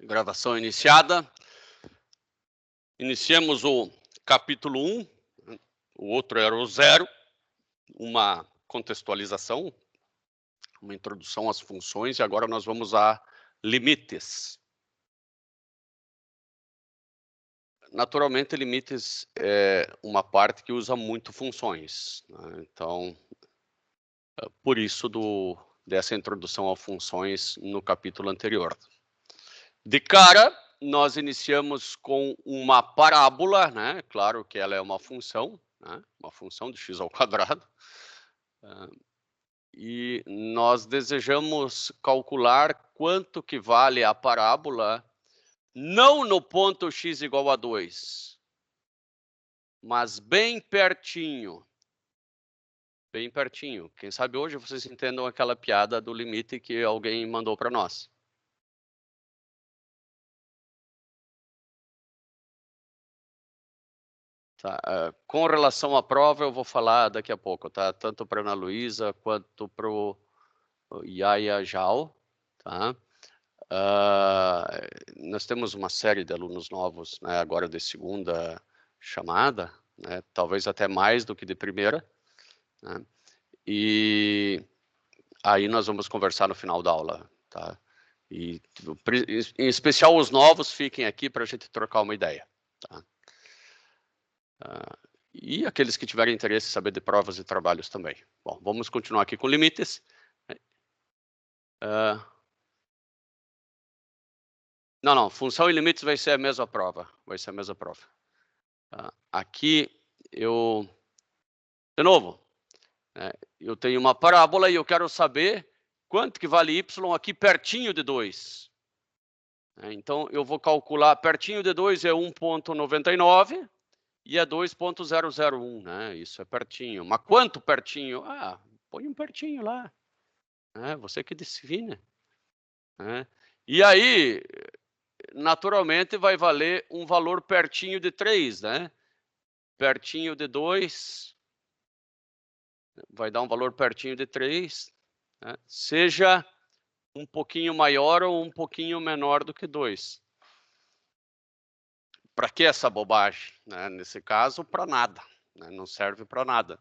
Gravação iniciada. Iniciamos o capítulo 1, o outro era o 0, uma contextualização, uma introdução às funções, e agora nós vamos a limites. Naturalmente, limites é uma parte que usa muito funções, né? Então, por isso dessa introdução a funções no capítulo anterior. De cara, nós iniciamos com uma parábola, né? Claro que ela é uma função, né? Uma função de x ao quadrado. E nós desejamos calcular quanto que vale a parábola, não no ponto x igual a 2, mas bem pertinho. Bem pertinho. Quem sabe hoje vocês entendam aquela piada do limite que alguém mandou para nós. Tá, com relação à prova, eu vou falar daqui a pouco, tá? Tanto para a Ana Luísa quanto para o Yaya Jal, tá? Nós temos uma série de alunos novos, né, agora de segunda chamada, né, talvez até mais do que de primeira, né? E aí nós vamos conversar no final da aula, tá? E em especial os novos fiquem aqui para a gente trocar uma ideia, tá? E aqueles que tiverem interesse em saber de provas e trabalhos também. Bom, vamos continuar aqui com limites. Não, função e limites vai ser a mesma prova. Vai ser a mesma prova. Aqui, de novo, eu tenho uma parábola e eu quero saber quanto que vale y aqui pertinho de 2. Então, eu vou calcular, pertinho de 2 é 1,99 e é 2,001, né? Isso é pertinho. Mas quanto pertinho? Põe um pertinho lá. Você que define. E aí, naturalmente, vai valer um valor pertinho de 3, né? Pertinho de 2 vai dar um valor pertinho de 3, né? Seja um pouquinho maior ou um pouquinho menor do que 2. Para que essa bobagem? Né? Nesse caso, para nada. Né? Não serve para nada,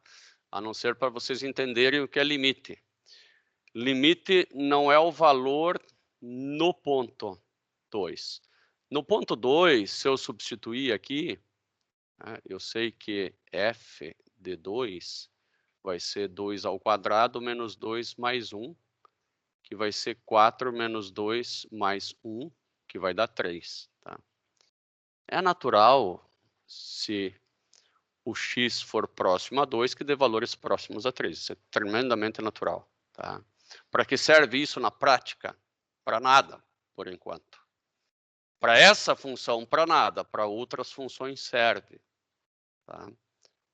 a não ser para vocês entenderem o que é limite. Limite não é o valor no ponto 2. No ponto 2, se eu substituir aqui, eu sei que f de 2 vai ser 2 ao quadrado menos 2 mais 1, que vai ser 4 menos 2 mais 1, que vai dar 3. Tá? É natural, se o x for próximo a 2, que dê valores próximos a 3. Isso é tremendamente natural. Tá? Para que serve isso na prática? Para nada, por enquanto. Para essa função, para nada. Para outras funções serve. Tá?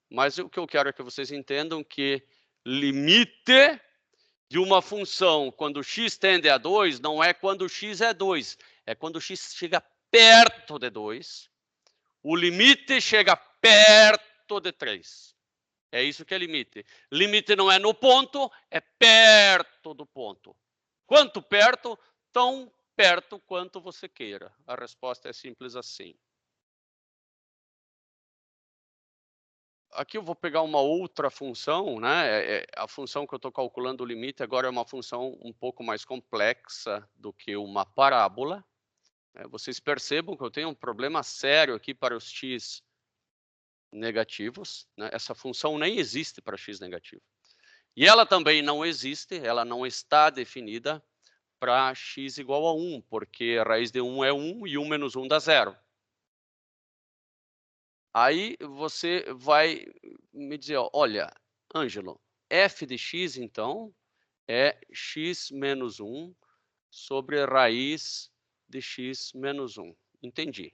Mas o que eu quero é que vocês entendam que limite de uma função quando x tende a 2 não é quando x é 2, é quando x chega perto de 2, o limite chega perto de 3. É isso que é limite. Limite não é no ponto, é perto do ponto. Quanto perto? Tão perto quanto você queira. A resposta é simples assim. Aqui eu vou pegar uma outra função, né? A função que eu estou calculando o limite agora é uma função um pouco mais complexa do que uma parábola. Vocês percebam que eu tenho um problema sério aqui para os x negativos. Né? Essa função nem existe para x negativo. E ela também não existe, ela não está definida para x igual a 1, porque a raiz de 1 é 1 e 1 menos 1 dá 0. Aí você vai me dizer, olha, Ângelo, f de x, então, é x menos 1 sobre a raiz de x menos 1. Entendi.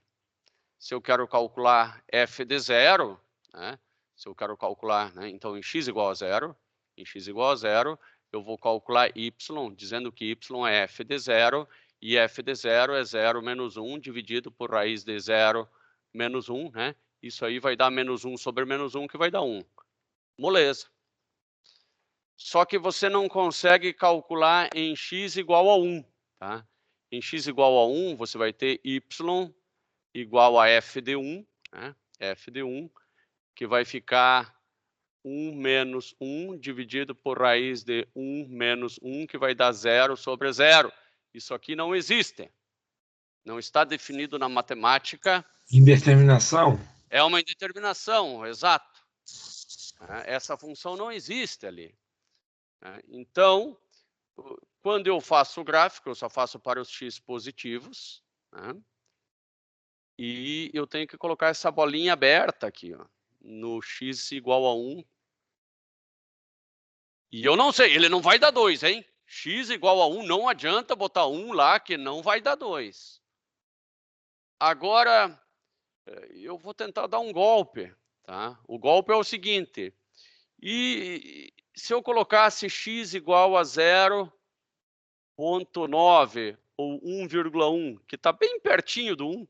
Se eu quero calcular f de 0, né, se eu quero calcular, né, então, em x igual a 0, eu vou calcular y, dizendo que y é f de 0, e f de 0 é 0 menos 1 dividido por raiz de 0 menos 1, né? Isso aí vai dar menos 1 sobre menos 1, que vai dar 1. Moleza. Só que você não consegue calcular em x igual a 1, tá? Em x igual a 1, você vai ter y igual a f de 1, né? F de 1, que vai ficar 1 menos 1 dividido por raiz de 1 menos 1, que vai dar 0 sobre 0. Isso aqui não existe. Não está definido na matemática. Indeterminação? É uma indeterminação, exato. Essa função não existe ali. Então, quando eu faço o gráfico, eu só faço para os x positivos, né? E eu tenho que colocar essa bolinha aberta aqui, ó, no x igual a 1. E eu não sei, ele não vai dar 2, hein? X igual a 1, não adianta botar 1 lá, que não vai dar 2. Agora, eu vou tentar dar um golpe, tá? O golpe é o seguinte, e se eu colocasse x igual a 0,9 ou 1,1, que está bem pertinho do 1,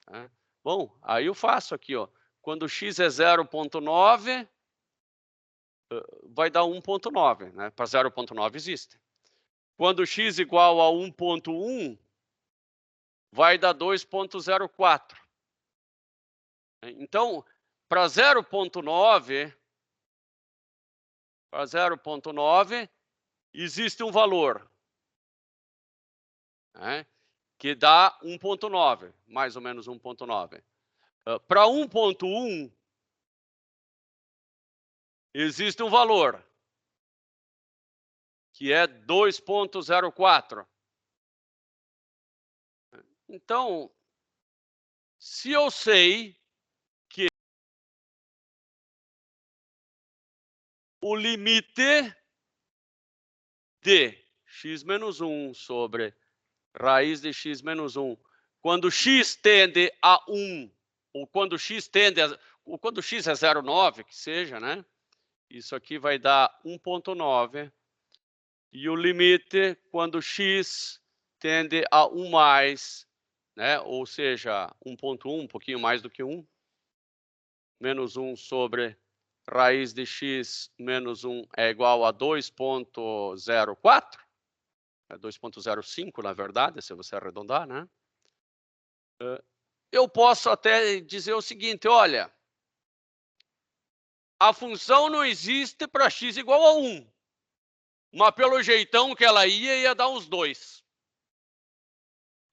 tá? Bom, aí eu faço aqui, ó. Quando x é 0,9, vai dar 1,9, né? Para 0,9 existe. Quando x igual a 1,1, vai dar 2,04. Então, para 0,9, existe um valor, né, que dá 1,9, mais ou menos 1,9. Para 1,1, existe um valor, que é 2,04. Então, se eu sei que o limite de x menos 1 sobre raiz de x menos 1, quando x tende a 1, ou quando x tende a, ou quando x é 0,9, que seja, né? Isso aqui vai dar 1,9. E o limite quando x tende a 1 mais, né? Ou seja, 1,1, um pouquinho mais do que 1, menos 1 sobre raiz de x menos 1 é igual a 2,04. É 2,05, na verdade, se você arredondar, né? Eu posso até dizer o seguinte, olha, a função não existe para x igual a 1, mas pelo jeitão que ela ia dar uns 2.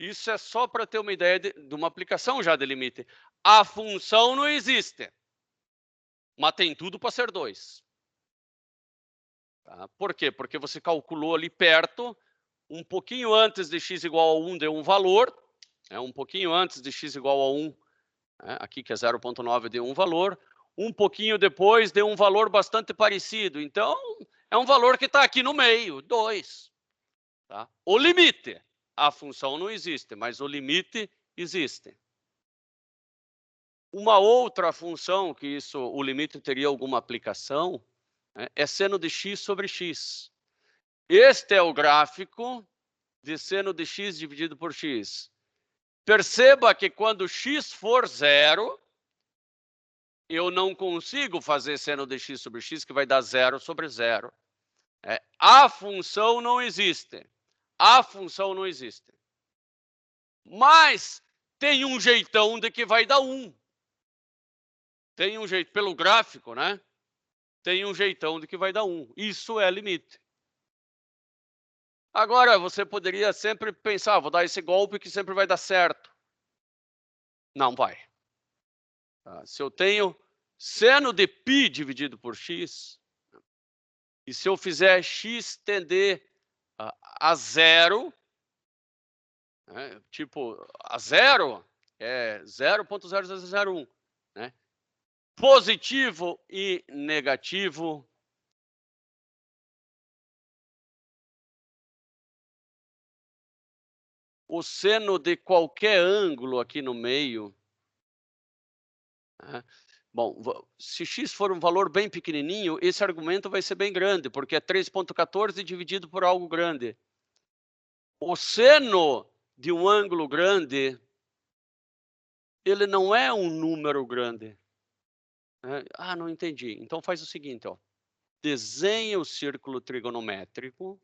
Isso é só para ter uma ideia de uma aplicação já de limite. A função não existe, mas tem tudo para ser 2. Tá? Por quê? Porque você calculou ali perto, um pouquinho antes de x igual a 1 deu um valor, um pouquinho antes de x igual a 1, aqui que é 0,9 deu um valor, um pouquinho depois deu um valor bastante parecido. Então, é um valor que está aqui no meio, 2. Tá? O limite, a função não existe, mas o limite existe. Uma outra função que isso, o limite teria alguma aplicação, é seno de x sobre x. Este é o gráfico de seno de x dividido por x. Perceba que quando x for 0, eu não consigo fazer seno de x sobre x, que vai dar 0 sobre 0. A função não existe. A função não existe. Mas tem um jeitão de que vai dar 1. Tem um jeito, pelo gráfico, né? Tem um jeitão de que vai dar 1. Isso é limite. Agora, você poderia sempre pensar, vou dar esse golpe que sempre vai dar certo. Não vai. Se eu tenho seno de π dividido por x, e se eu fizer x tender a 0, tipo, a 0 é 0,0001, né? Positivo e negativo, o seno de qualquer ângulo aqui no meio, bom, se x for um valor bem pequenininho, esse argumento vai ser bem grande, porque é 3,14 dividido por algo grande. O seno de um ângulo grande, ele não é um número grande. Não entendi. Então faz o seguinte, ó. Desenha o círculo trigonométrico.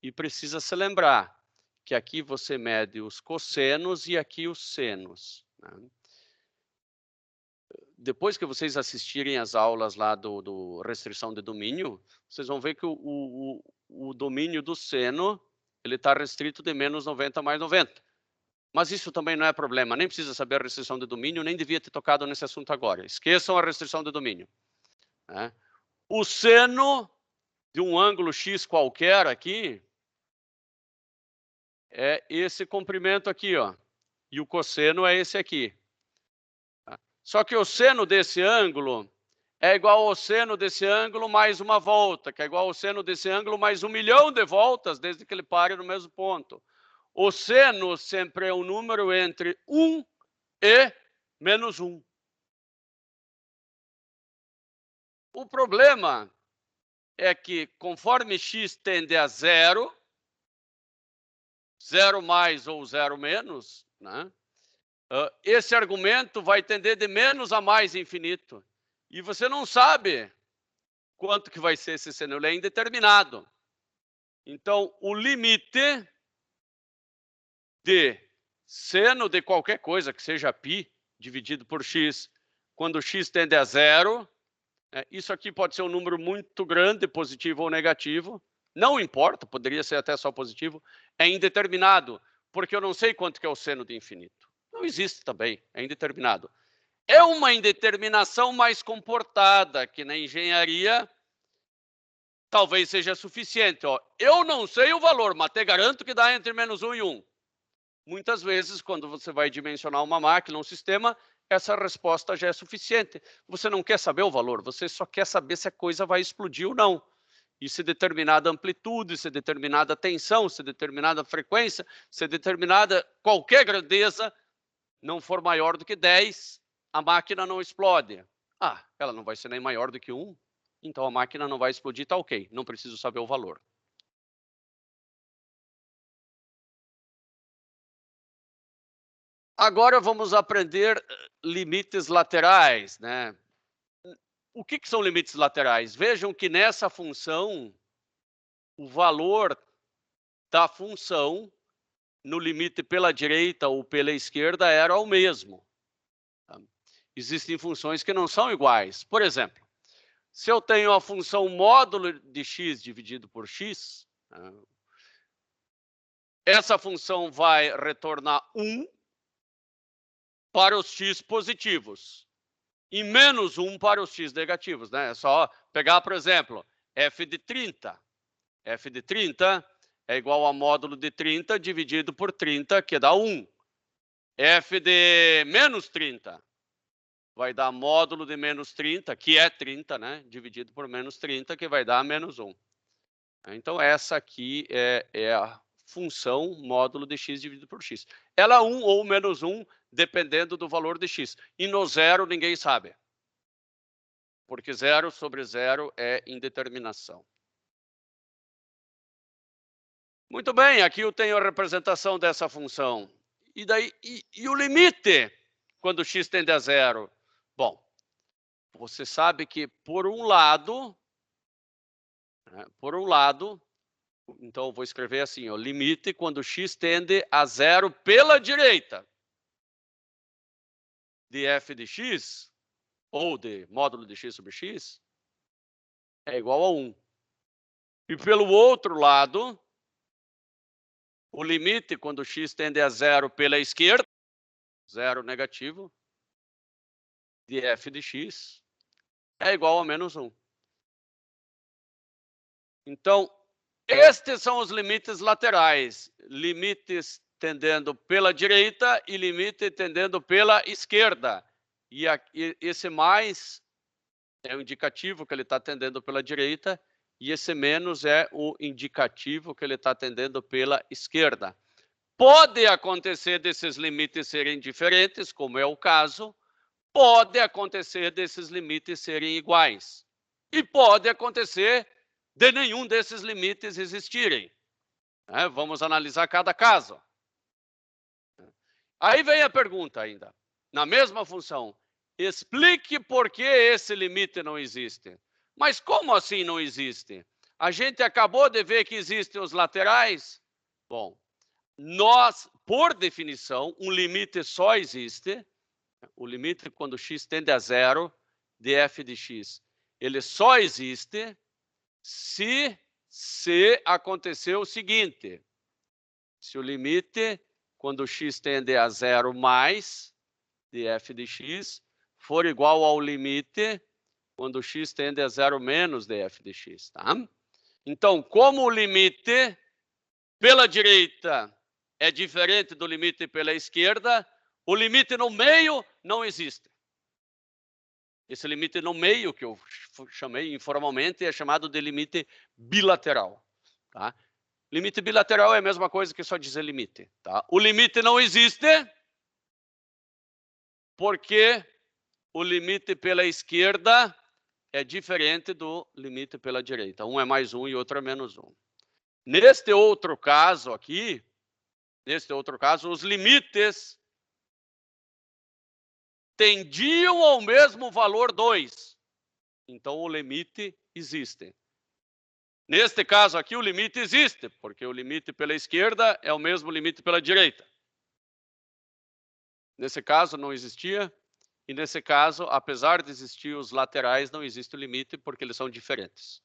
E precisa se lembrar que aqui você mede os cossenos e aqui os senos, né? Depois que vocês assistirem as aulas lá do restrição de domínio, vocês vão ver que o domínio do seno ele está restrito de menos 90 mais 90. Mas isso também não é problema, nem precisa saber a restrição de domínio, nem devia ter tocado nesse assunto agora. Esqueçam a restrição de domínio, né? O seno de um ângulo x qualquer aqui é esse comprimento aqui, ó, e o cosseno é esse aqui. Só que o seno desse ângulo é igual ao seno desse ângulo mais uma volta, que é igual ao seno desse ângulo mais 1 milhão de voltas, desde que ele pare no mesmo ponto. O seno sempre é um número entre 1 e menos 1. O problema é que, conforme x tende a 0, 0 mais ou 0 menos, né? Esse argumento vai tender de menos a mais infinito. E você não sabe quanto que vai ser esse seno, ele é indeterminado. Então, o limite de seno de qualquer coisa, que seja π, dividido por x, quando x tende a 0, isso aqui pode ser um número muito grande, positivo ou negativo, não importa, poderia ser até só positivo, é indeterminado, porque eu não sei quanto que é o seno de infinito. Não existe também, é indeterminado. É uma indeterminação mais comportada, que na engenharia talvez seja suficiente. Ó, eu não sei o valor, mas te garanto que dá entre menos 1 e 1. Muitas vezes, quando você vai dimensionar uma máquina, um sistema, essa resposta já é suficiente. Você não quer saber o valor, você só quer saber se a coisa vai explodir ou não. E se determinada amplitude, se determinada tensão, se determinada frequência, se determinada qualquer grandeza não for maior do que 10, a máquina não explode. Ah, ela não vai ser nem maior do que 1, então a máquina não vai explodir, tá ok, não preciso saber o valor. Agora vamos aprender limites laterais, né? O que são limites laterais? Vejam que nessa função, o valor da função no limite pela direita ou pela esquerda era o mesmo. Existem funções que não são iguais. Por exemplo, se eu tenho a função módulo de x dividido por x, essa função vai retornar 1 para os x positivos e menos 1 para os x negativos, né? É só pegar, por exemplo, f de 30. F de 30 é igual a módulo de 30 dividido por 30, que dá 1. F de menos 30 vai dar módulo de menos 30, que é 30, né? Dividido por menos 30, que vai dar menos 1. Então, essa aqui é a função módulo de x dividido por x. Ela é 1 ou menos 1, dependendo do valor de x. E no zero, ninguém sabe. Porque 0 sobre 0 é indeterminação. Muito bem, aqui eu tenho a representação dessa função. E daí, e o limite quando x tende a 0? Bom, você sabe que por um lado, então eu vou escrever assim, ó, limite quando x tende a 0 pela direita de f de x, ou de módulo de x sobre x, é igual a 1. E pelo outro lado, o limite quando x tende a 0 pela esquerda, 0 negativo, de f de x, é igual a menos 1. Então, estes são os limites laterais. Limites tendendo pela direita e limite tendendo pela esquerda. E esse mais é o indicativo que ele está tendendo pela direita e esse menos é o indicativo que ele está tendendo pela esquerda. Pode acontecer desses limites serem diferentes, como é o caso. Pode acontecer desses limites serem iguais. E pode acontecer de nenhum desses limites existirem. Vamos analisar cada caso. Aí vem a pergunta ainda. Na mesma função, explique por que esse limite não existe. Mas como assim não existe? A gente acabou de ver que existem os laterais. Bom, nós, por definição, um limite só existe. O limite quando x tende a zero de f de x, ele só existe se acontecer o seguinte. Se o limite, quando x tende a zero mais de f de x, for igual ao limite, quando x tende a zero menos de f de x, tá? Então, como o limite pela direita é diferente do limite pela esquerda, o limite no meio não existe. Esse limite no meio, que eu chamei informalmente, é chamado de limite bilateral, tá? Limite bilateral é a mesma coisa que só dizer limite, tá? O limite não existe porque o limite pela esquerda é diferente do limite pela direita. Um é mais um e outro é menos um. Neste outro caso aqui, os limites tendiam ao mesmo valor 2. Então, o limite existe. Neste caso aqui, o limite existe, porque o limite pela esquerda é o mesmo limite pela direita. Nesse caso, não existia. E nesse caso, apesar de existir os laterais, não existe o limite, porque eles são diferentes.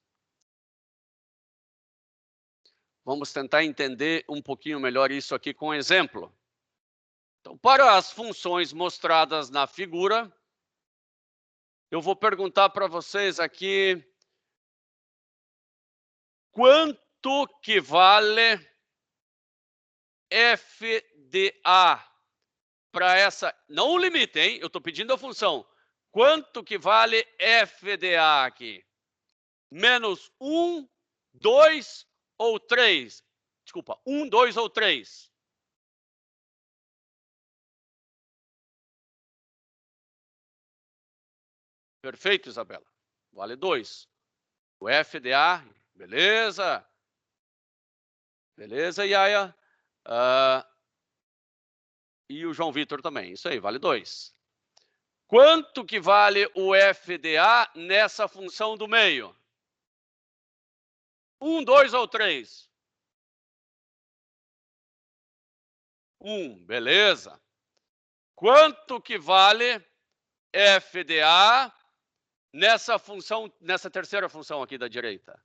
Vamos tentar entender um pouquinho melhor isso aqui com um exemplo. Então, para as funções mostradas na figura, eu vou perguntar para vocês aqui quanto que vale f de a para essa... Não o limite, hein? Eu estou pedindo a função. Quanto que vale f de a aqui? Menos 1, 2 ou 3? Desculpa, 1, 2 ou 3? Perfeito, Isabela. Vale 2. O f de a, beleza. Beleza, Yaya. E o João Vitor também. Isso aí, vale 2. Quanto que vale o f de a nessa função do meio? 1, 2 ou 3? 1, beleza. Quanto que vale f de a nessa função, nessa terceira função aqui da direita?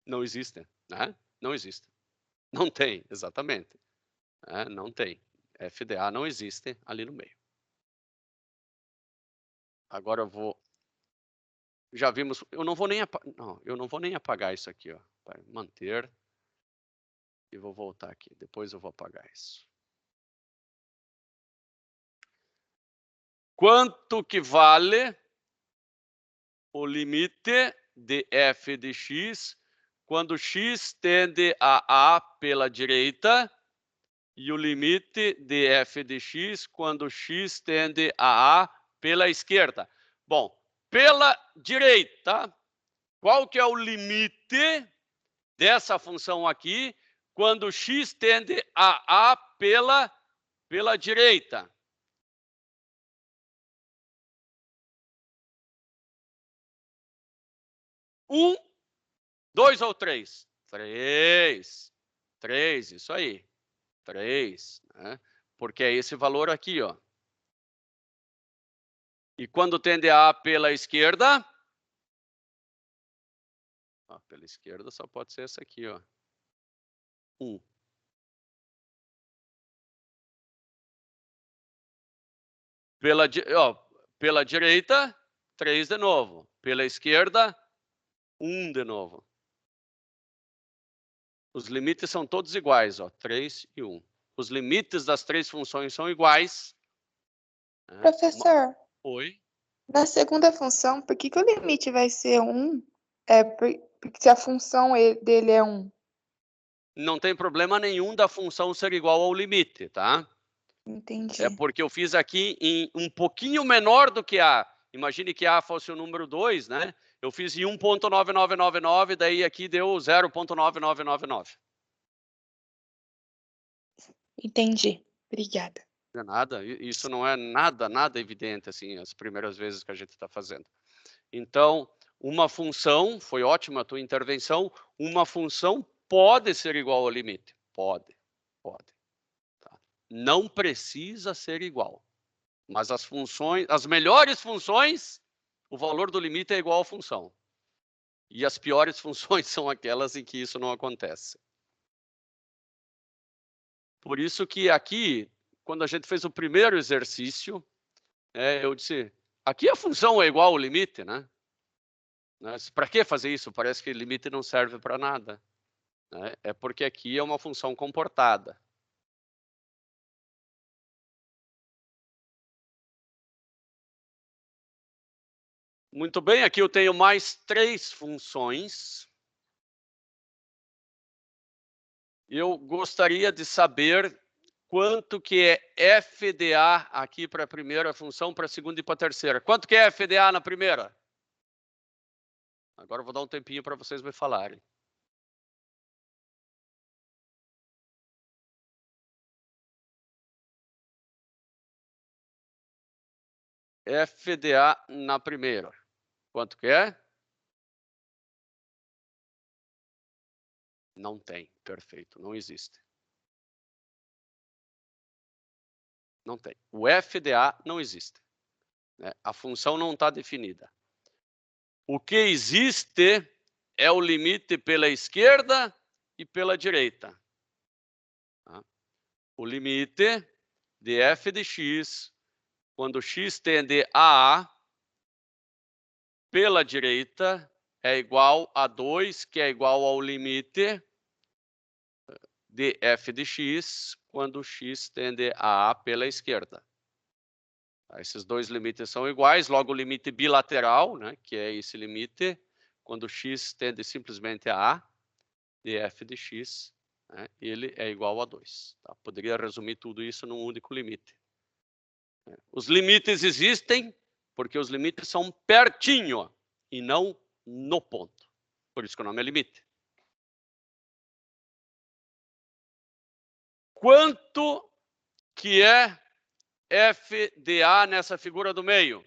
Não existe, né? Não existe. Não tem, exatamente. Não tem. f de a não existe ali no meio. Agora eu vou... Já vimos... Eu não vou nem apagar isso aqui, ó. Vai manter. E vou voltar aqui. Depois eu vou apagar isso. Quanto que vale o limite de f de x quando x tende a pela direita e o limite de f de x quando x tende a pela esquerda? Bom, pela direita, qual que é o limite dessa função aqui quando x tende a pela direita? 1, 2 ou 3? 3. 3, isso aí. 3, né? Porque é esse valor aqui, ó. E quando tende a pela esquerda? Pela esquerda só pode ser essa aqui, ó. 1. Pela direita, 3 de novo. Pela esquerda, 1 de novo. Os limites são todos iguais, ó, 3 e 1. Os limites das três funções são iguais. Professor, Oi? na segunda função, por que o limite vai ser 1? Porque se a função dele é 1. Não tem problema nenhum da função ser igual ao limite, tá? Entendi. É porque eu fiz aqui em um pouquinho menor do que A. Imagine que A fosse o número 2, né? Eu fiz em 1.9999, daí aqui deu 0.9999. Entendi. Obrigada. Não é nada, isso não é nada evidente, assim, as primeiras vezes que a gente está fazendo. Então, uma função, foi ótima a tua intervenção, uma função pode ser igual ao limite. Pode. Tá? Não precisa ser igual. Mas as funções, as melhores funções, o valor do limite é igual à função. E as piores funções são aquelas em que isso não acontece. Por isso que aqui, quando a gente fez o primeiro exercício, eu disse, aqui a função é igual ao limite, né? Para que fazer isso? Parece que limite não serve para nada. Né? É porque aqui é uma função comportada. Muito bem, aqui eu tenho mais 3 funções. Eu gostaria de saber quanto que é FDA aqui para a primeira função, para a segunda e para a terceira. Quanto que é FDA na primeira? Agora eu vou dar um tempinho para vocês me falarem. FDA na primeira. Quanto que é? Não tem. Perfeito. Não existe. Não tem. O FDA não existe. Né? A função não está definida. O que existe é o limite pela esquerda e pela direita. Tá? O limite de f de x, quando x tende a A, pela direita, é igual a 2, que é igual ao limite de f de x, quando x tende a A pela esquerda. Esses dois limites são iguais, logo o limite bilateral, né, que é esse limite, quando x tende simplesmente a A, de f de x, né, ele é igual a 2. Tá? Poderia resumir tudo isso num único limite. Os limites existem porque os limites são pertinho e não no ponto. Por isso que o nome é limite. Quanto que é f de A nessa figura do meio?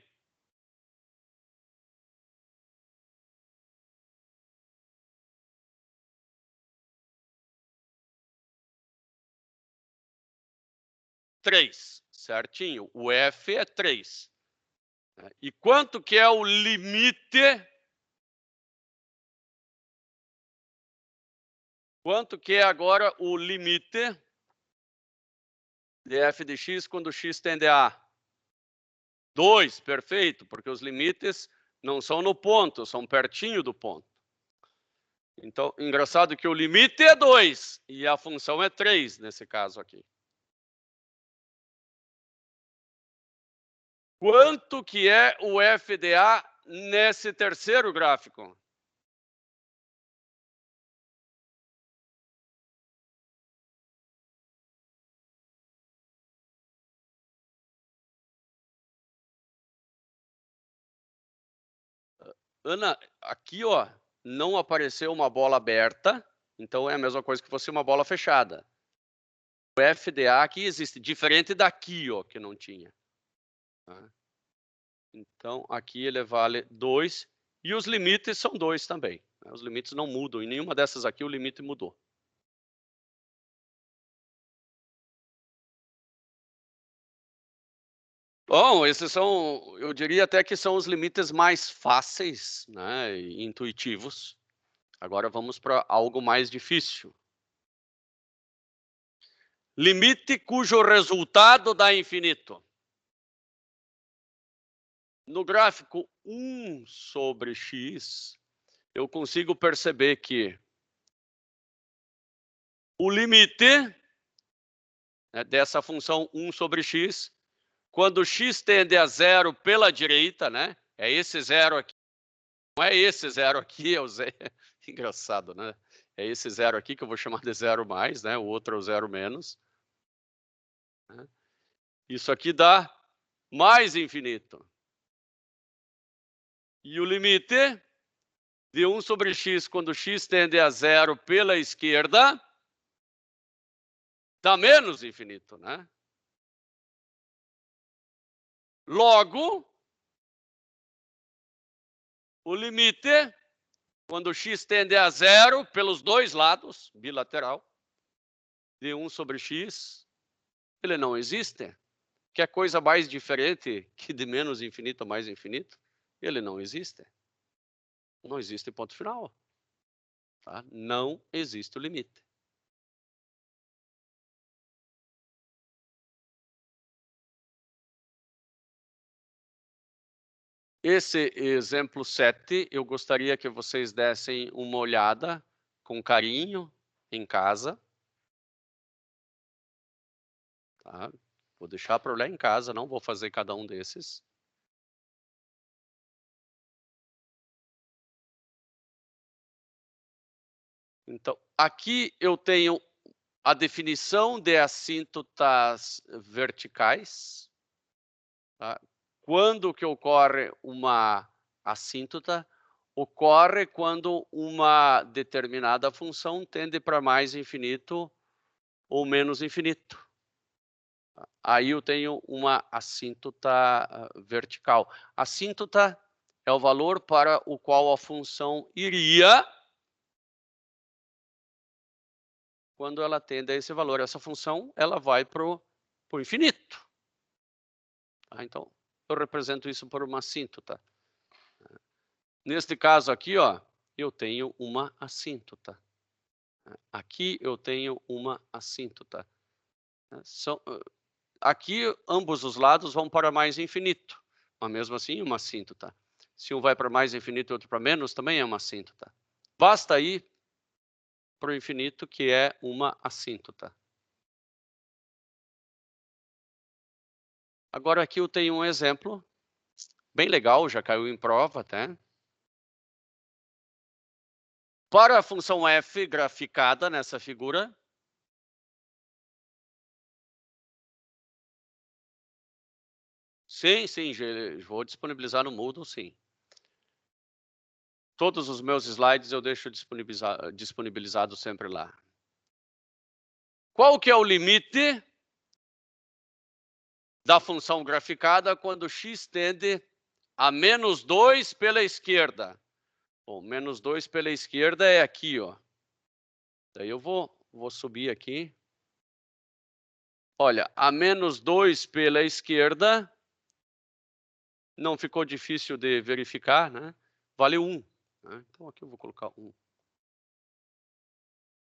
Três, certinho. O f é 3. E quanto que é o limite? Quanto que é agora o limite de f de x quando x tende a A? 2, perfeito, porque os limites não são no ponto, são pertinho do ponto. Então, engraçado que o limite é 2 e a função é 3 nesse caso aqui. Quanto que é o FDA nesse terceiro gráfico? Ana, aqui ó, não apareceu uma bola aberta, então é a mesma coisa que fosse uma bola fechada. O FDA aqui existe, diferente daqui, ó, que não tinha. Tá? Então, aqui ele vale 2 e os limites são 2 também. Né? Os limites não mudam, em nenhuma dessas aqui o limite mudou. Bom, esses são, eu diria até que são os limites mais fáceis, né, e intuitivos. Agora vamos para algo mais difícil. Limite cujo resultado dá infinito. No gráfico 1 sobre x, eu consigo perceber que o limite, né, dessa função 1 sobre x, quando x tende a 0 pela direita, né, é esse 0 aqui, não é esse 0 aqui, é o zero. Engraçado, né? É esse 0 aqui que eu vou chamar de 0 mais, né? O outro é o 0 menos. Né? Isso aqui dá mais infinito. E o limite de 1 sobre x, quando x tende a 0 pela esquerda, dá menos infinito, né? Logo, o limite, quando x tende a zero pelos dois lados, bilateral, de 1 sobre x, ele não existe. Quer coisa mais diferente que de menos infinito a mais infinito? Ele não existe. Não existe ponto final. Tá? Não existe o limite. Esse exemplo 7, eu gostaria que vocês dessem uma olhada com carinho em casa. Tá? Vou deixar para olhar em casa, não vou fazer cada um desses. Então, aqui eu tenho a definição de assíntotas verticais. Tá? Quando que ocorre uma assíntota? Ocorre quando uma determinada função tende para mais infinito ou menos infinito. Aí eu tenho uma assíntota vertical. Assíntota é o valor para o qual a função iria quando ela tende a esse valor. Essa função ela vai para o infinito. Tá? Então, eu represento isso por uma assíntota. Neste caso aqui, ó, eu tenho uma assíntota. Aqui eu tenho uma assíntota. Aqui, ambos os lados vão para mais infinito, mas mesmo assim, uma assíntota. Se um vai para mais infinito e outro para menos, também é uma assíntota. Basta ir para o infinito, que é uma assíntota. Agora aqui eu tenho um exemplo bem legal, já caiu em prova até. Para a função f graficada nessa figura, sim, vou disponibilizar no Moodle, sim. Todos os meus slides eu deixo disponibilizado sempre lá. Qual que é o limite da função graficada quando x tende a menos 2 pela esquerda? Bom, menos 2 pela esquerda é aqui, ó. Daí eu vou subir aqui. Olha, a menos 2 pela esquerda, não ficou difícil de verificar, né? Vale 1. Né? Então aqui eu vou colocar 1.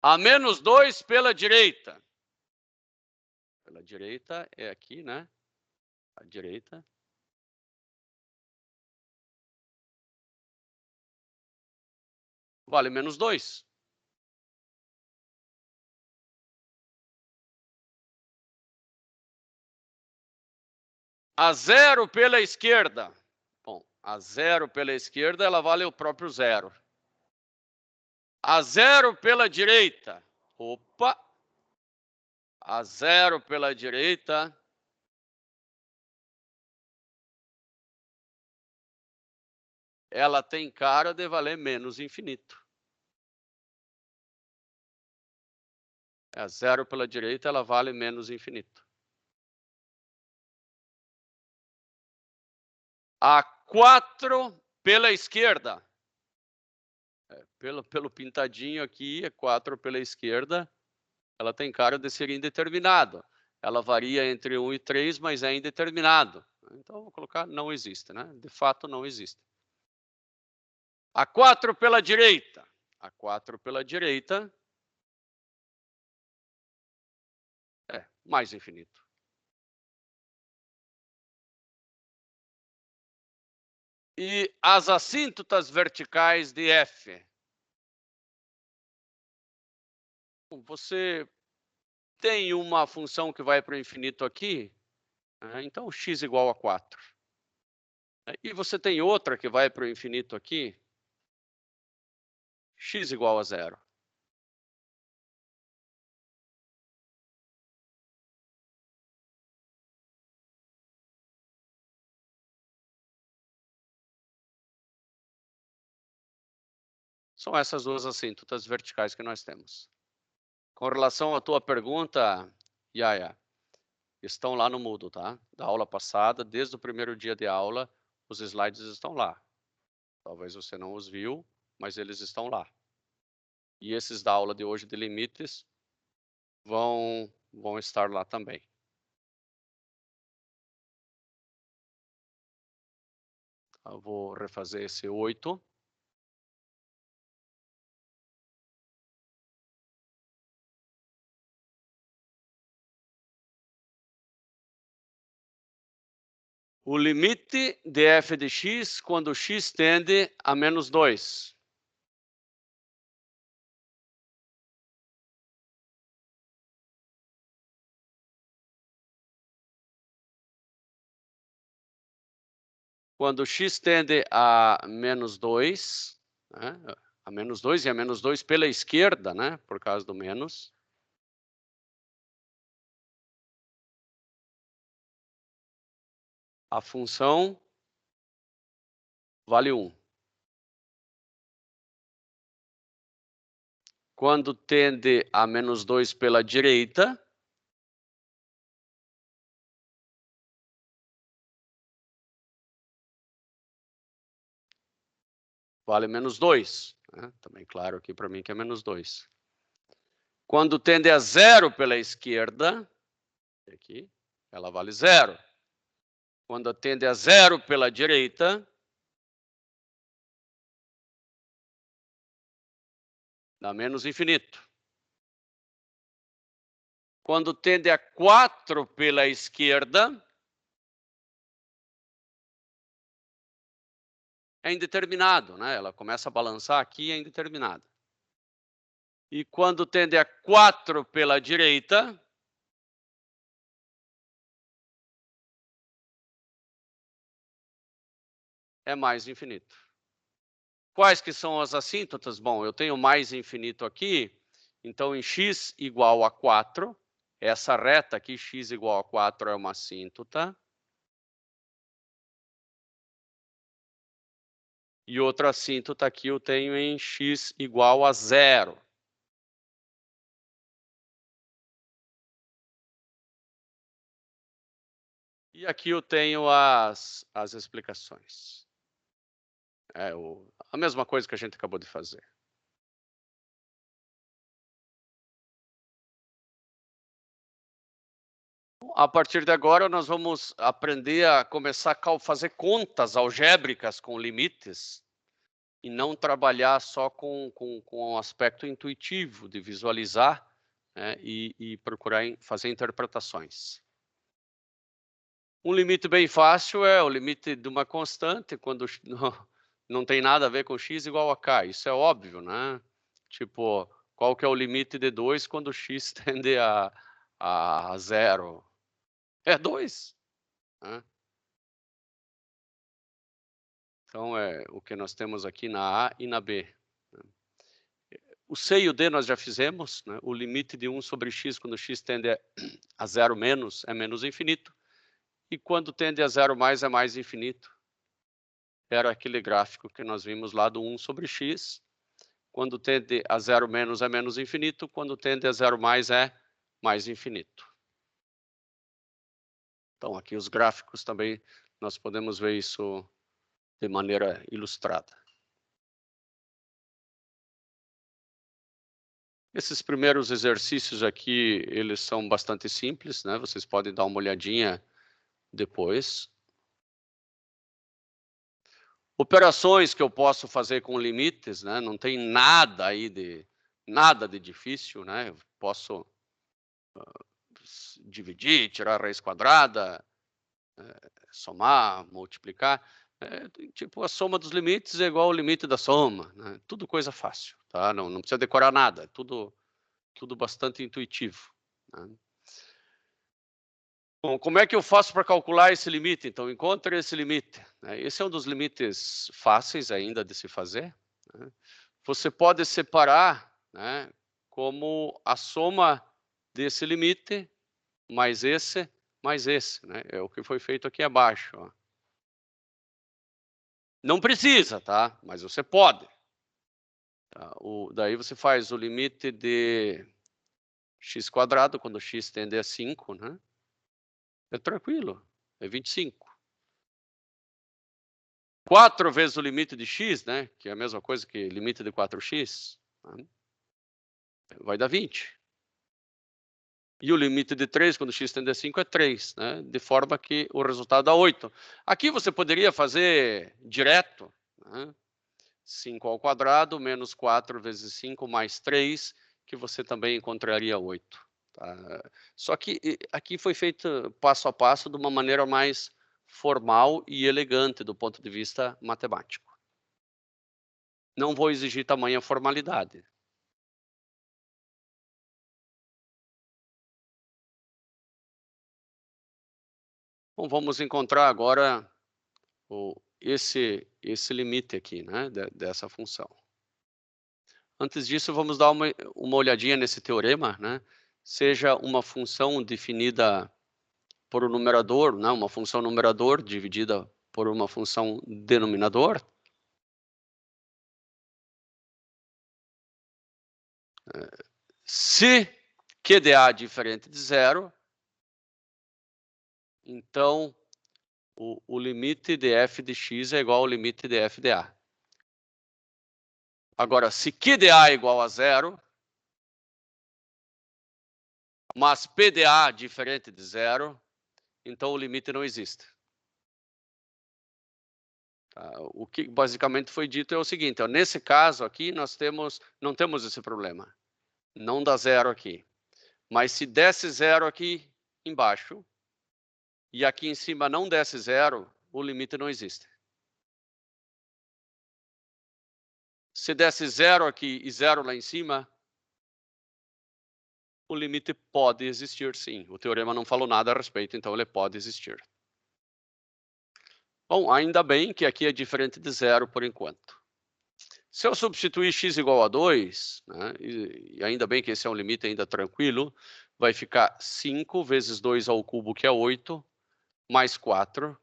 A menos 2 pela direita. Pela direita é aqui, né? A direita. Vale menos 2. A 0 pela esquerda. Bom, a 0 pela esquerda, ela vale o próprio 0. A 0 pela direita. Opa! A 0 pela direita. Ela tem cara de valer menos infinito. A 0 pela direita, ela vale menos infinito. A 4 pela esquerda. Pelo pintadinho aqui, a 4 pela esquerda, ela tem cara de ser indeterminado. Ela varia entre 1 e 3, mas é indeterminado. Então, vou colocar não existe, né? De fato, não existe. A 4 pela direita. A 4 pela direita é mais infinito. E as assíntotas verticais de f. Você tem uma função que vai para o infinito aqui, né? Então x igual a 4. E você tem outra que vai para o infinito aqui, x igual a 0. São essas duas assíntotas verticais que nós temos. Com relação à tua pergunta, Yaya, estão lá no Moodle, tá? Da aula passada, desde o primeiro dia de aula, os slides estão lá. Talvez você não os viu, mas eles estão lá. E esses da aula de hoje de limites vão estar lá também. Eu vou refazer esse 8. O limite de f de x quando x tende a menos 2. Quando x tende a menos 2, né? A menos 2 e a menos 2 pela esquerda, né? Por causa do menos. A função vale 1. Quando tende a menos 2 pela direita, vale menos 2. Né? Também claro aqui para mim que é menos 2. Quando tende a 0 pela esquerda, aqui, ela vale 0. Quando tende a 0 pela direita, dá menos infinito. Quando tende a 4 pela esquerda, é indeterminado, né? Ela começa a balançar aqui, é indeterminado. E quando tende a 4 pela direita, é mais infinito. Quais que são as assíntotas? Bom, eu tenho mais infinito aqui, então em x igual a 4, essa reta aqui, x igual a 4, é uma assíntota. E outra assíntota aqui eu tenho em x igual a 0. E aqui eu tenho as explicações. É a mesma coisa que a gente acabou de fazer. A partir de agora, nós vamos aprender a começar a fazer contas algébricas com limites e não trabalhar só com o aspecto intuitivo de visualizar, né, e procurar fazer interpretações. Um limite bem fácil é o limite de uma constante quando não tem nada a ver com x igual a k. Isso é óbvio, né? Tipo, qual que é o limite de 2 quando x tende a 0? É 2. Né? Então, é o que nós temos aqui na A e na B. O C e o D nós já fizemos, né? O limite de 1 sobre x quando x tende a 0 menos é menos infinito. E quando tende a 0 mais é mais infinito. Era aquele gráfico que nós vimos lá do 1 sobre x. Quando tende a 0 menos é menos infinito. Quando tende a 0 mais é mais infinito. Então, aqui os gráficos também, nós podemos ver isso de maneira ilustrada. Esses primeiros exercícios aqui, eles são bastante simples, né? Vocês podem dar uma olhadinha depois. Operações que eu posso fazer com limites, né? Não tem nada aí nada de difícil, né? Eu posso dividir, tirar a raiz quadrada, somar, multiplicar. Tipo, a soma dos limites é igual ao limite da soma, né? Tudo coisa fácil, tá? Não precisa decorar nada, é tudo bastante intuitivo, né? Bom, como é que eu faço para calcular esse limite? Então, encontre esse limite. Esse é um dos limites fáceis ainda de se fazer. Né? Você pode separar, né, como a soma desse limite mais esse, né? É o que foi feito aqui abaixo. Ó. Não precisa, tá? Mas você pode. Tá? Daí você faz o limite de x², quando x tende a 5, né? É tranquilo, é 25. 4 vezes o limite de x, né, que é a mesma coisa que limite de 4x, né, vai dar 20. E o limite de 3, quando x tende a 5, é 3, né, de forma que o resultado dá 8. Aqui você poderia fazer direto, né, 5 ao quadrado menos 4 vezes 5 mais 3, que você também encontraria 8. Tá? Só que aqui foi feito passo a passo de uma maneira mais formal e elegante do ponto de vista matemático. Não vou exigir tamanha formalidade. Bom, vamos encontrar agora esse limite aqui, né, dessa função. Antes disso, vamos dar uma olhadinha nesse teorema, né? Seja uma função definida por um numerador, né, uma função numerador dividida por uma função denominador. Se Q de A é diferente de zero, então o limite de f de x é igual ao limite de f de A. Agora, se Q de A é igual a zero, mas P de A é diferente de zero, então o limite não existe. Tá? O que basicamente foi dito é o seguinte, ó, nesse caso aqui nós não temos esse problema. Não dá zero aqui. Mas se desse zero aqui embaixo, e aqui em cima não desse zero, o limite não existe. Se desse zero aqui e zero lá em cima, o limite pode existir, sim. O teorema não falou nada a respeito, então ele pode existir. Bom, ainda bem que aqui é diferente de zero por enquanto. Se eu substituir x igual a 2, né, e ainda bem que esse é um limite ainda tranquilo, vai ficar 5 vezes 2 ao cubo, que é 8, mais 4,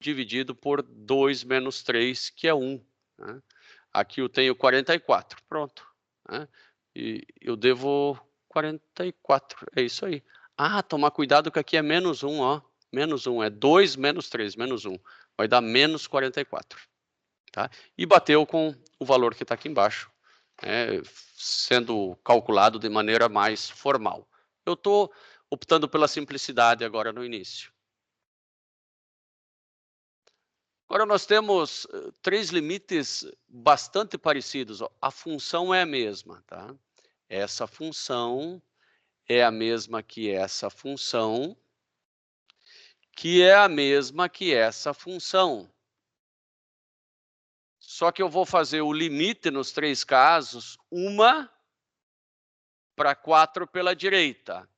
dividido por 2 menos 3, que é 1. Né? Aqui eu tenho 44, pronto. Né? E eu devo 44, é isso aí. Ah, tomar cuidado que aqui é menos 1, ó. Menos 1, é 2 menos 3, menos 1. Vai dar menos 44. Tá? E bateu com o valor que está aqui embaixo, né, sendo calculado de maneira mais formal. Eu estou optando pela simplicidade agora no início. Agora nós temos 3 limites bastante parecidos. A função é a mesma, tá? Essa função é a mesma que essa função, que é a mesma que essa função. Só que eu vou fazer o limite nos 3 casos, uma para 4 pela direita,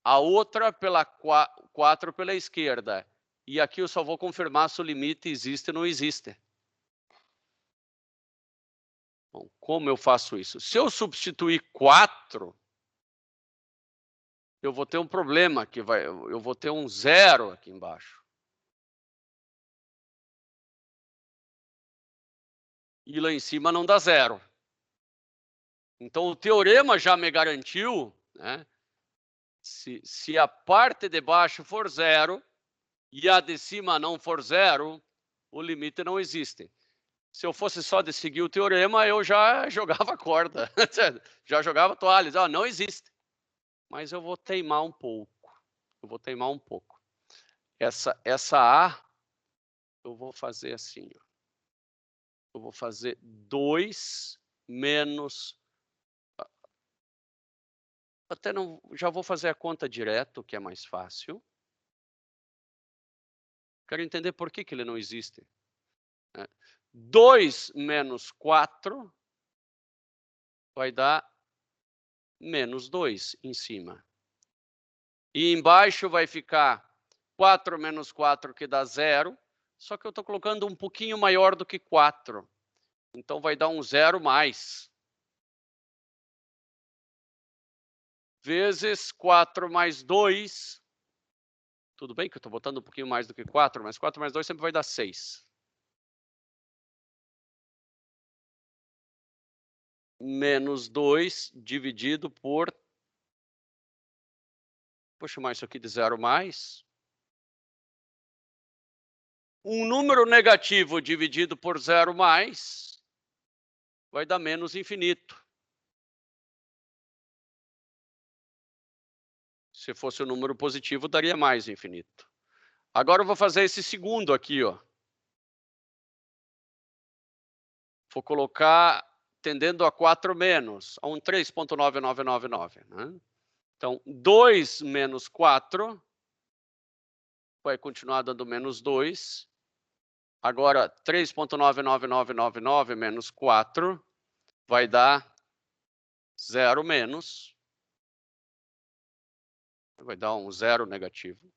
a outra pela 4 pela esquerda. E aqui eu só vou confirmar se o limite existe ou não existe. Bom, como eu faço isso? Se eu substituir 4, eu vou ter um problema, eu vou ter um zero aqui embaixo. E lá em cima não dá zero. Então, o teorema já me garantiu, né, se a parte de baixo for zero e a de cima não for zero, o limite não existe. Se eu fosse só de seguir o teorema, eu já jogava corda, já jogava toalhas. Ah, não existe. Mas eu vou teimar um pouco. Essa A, eu vou fazer assim. Ó. Eu vou fazer 2 menos... Até não, já vou fazer a conta direto, que é mais fácil. Quero entender por que ele não existe. 2 menos 4 vai dar menos 2 em cima. E embaixo vai ficar 4 menos 4, que dá 0. Só que eu estou colocando um pouquinho maior do que 4. Então vai dar um 0 mais. Vezes 4 mais 2. Tudo bem que eu estou botando um pouquinho mais do que 4, mas 4 mais 2 sempre vai dar 6. Menos 2 dividido por... Vou chamar isso aqui de 0 mais. Um número negativo dividido por 0 mais vai dar menos infinito. Se fosse um número positivo, daria mais infinito. Agora eu vou fazer esse segundo aqui, ó. Vou colocar tendendo a 4 menos, a um 3.9999, né? Então, 2 menos 4 vai continuar dando menos 2. Agora, 3.99999 menos 4 vai dar 0 menos. Vai dar um 0 negativo.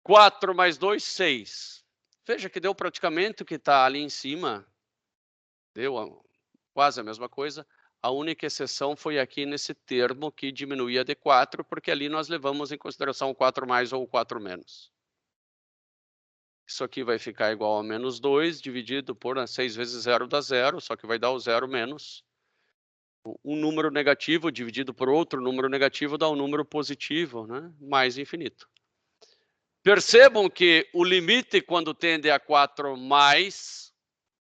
4 mais 2, 6. Veja que deu praticamente o que está ali em cima. Deu quase a mesma coisa. A única exceção foi aqui nesse termo que diminuía de 4, porque ali nós levamos em consideração o 4 mais ou o 4 menos. Isso aqui vai ficar igual a menos 2, dividido por 6 vezes 0 dá 0, só que vai dar o 0 menos. Um número negativo dividido por outro número negativo dá um número positivo, né? Mais infinito. Percebam que o limite, quando tende a 4 mais,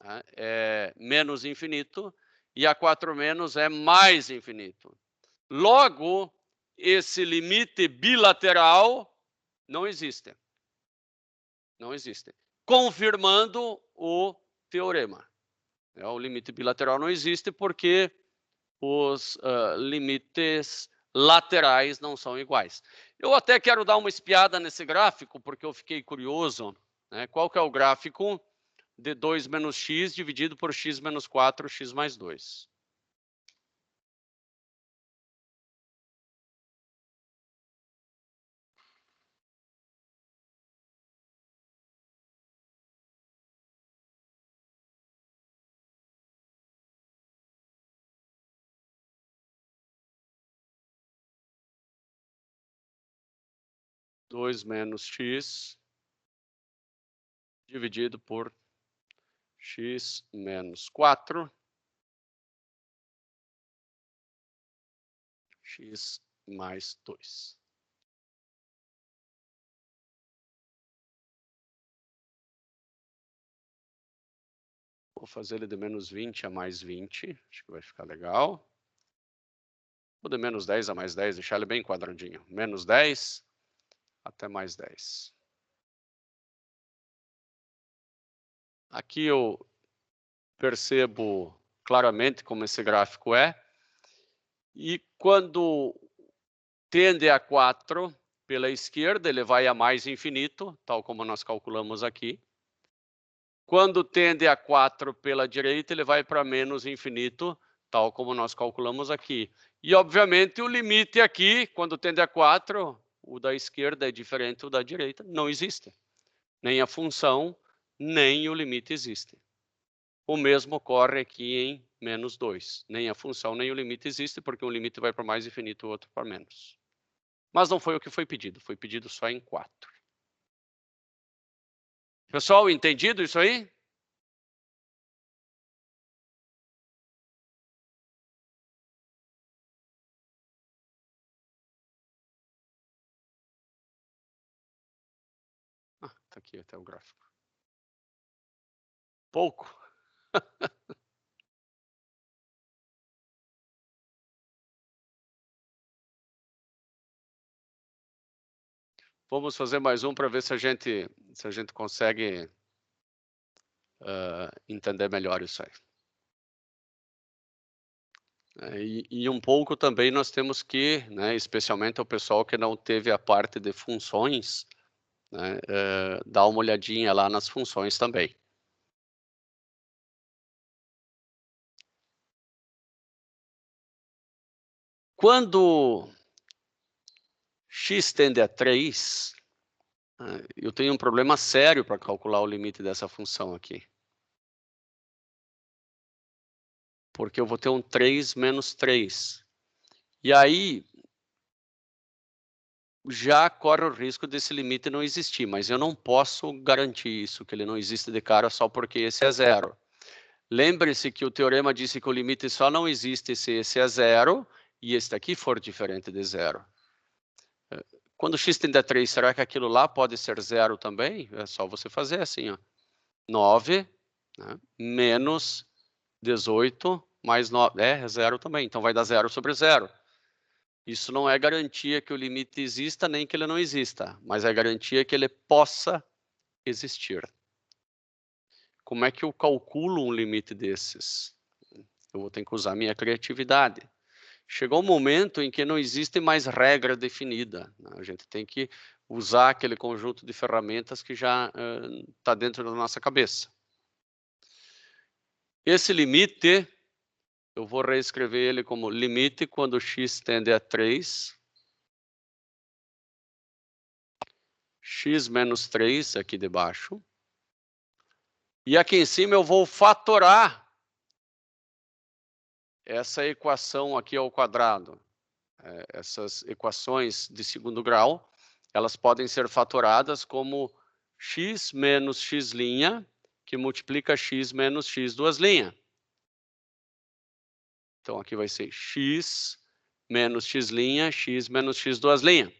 né, é menos infinito, e a 4 menos é mais infinito. Logo, esse limite bilateral não existe. Não existe. Confirmando o teorema. O limite bilateral não existe porque os limites laterais não são iguais. Eu até quero dar uma espiada nesse gráfico, porque eu fiquei curioso, né? Qual que é o gráfico de 2 menos x dividido por x menos 4, x mais 2? Dois menos x dividido por x menos 4, x mais 2. Vou fazer ele de menos 20 a mais 20, acho que vai ficar legal. Vou de menos 10 a mais 10, deixar ele bem quadradinho. Menos 10 até mais 10. Aqui eu percebo claramente como esse gráfico é. E quando tende a 4 pela esquerda, ele vai a mais infinito, tal como nós calculamos aqui. Quando tende a 4 pela direita, ele vai para menos infinito, tal como nós calculamos aqui. E, obviamente, o limite aqui, quando tende a 4, o da esquerda é diferente do da direita, não existe. Nem a função, nem o limite existe. O mesmo ocorre aqui em menos 2. Nem a função, nem o limite existe, porque um limite vai para mais infinito e o outro para menos. Mas não foi o que foi pedido só em 4. Pessoal, entendido isso aí? Ah, tá aqui até o gráfico. Pouco. Vamos fazer mais um para ver se a gente consegue entender melhor isso aí. E um pouco também nós temos que, né, especialmente o pessoal que não teve a parte de funções, né, dar uma olhadinha lá nas funções também. Quando x tende a 3, eu tenho um problema sério para calcular o limite dessa função aqui. Porque eu vou ter um 3 menos 3. E aí, já corre o risco desse limite não existir, mas eu não posso garantir isso, que ele não existe de cara só porque esse é 0. Lembre-se que o teorema disse que o limite só não existe se esse é 0 e esse aqui for diferente de 0. Quando x tende a 3, será que aquilo lá pode ser 0 também? É só você fazer assim, ó. 9, né, menos 18 mais 9, é 0 também. Então, vai dar 0 sobre 0. Isso não é garantia que o limite exista, nem que ele não exista, mas é garantia que ele possa existir. Como é que eu calculo um limite desses? Eu vou ter que usar minha criatividade. Chegou um momento em que não existe mais regra definida, né? A gente tem que usar aquele conjunto de ferramentas que já está dentro da nossa cabeça. Esse limite, eu vou reescrever ele como limite quando x tende a 3, x menos 3 aqui debaixo, e aqui em cima eu vou fatorar essa equação aqui ao quadrado. Essas equações de segundo grau, elas podem ser fatoradas como x menos x', que multiplica x menos x duas linhas. Então, aqui vai ser x menos x', x menos x duas linhas.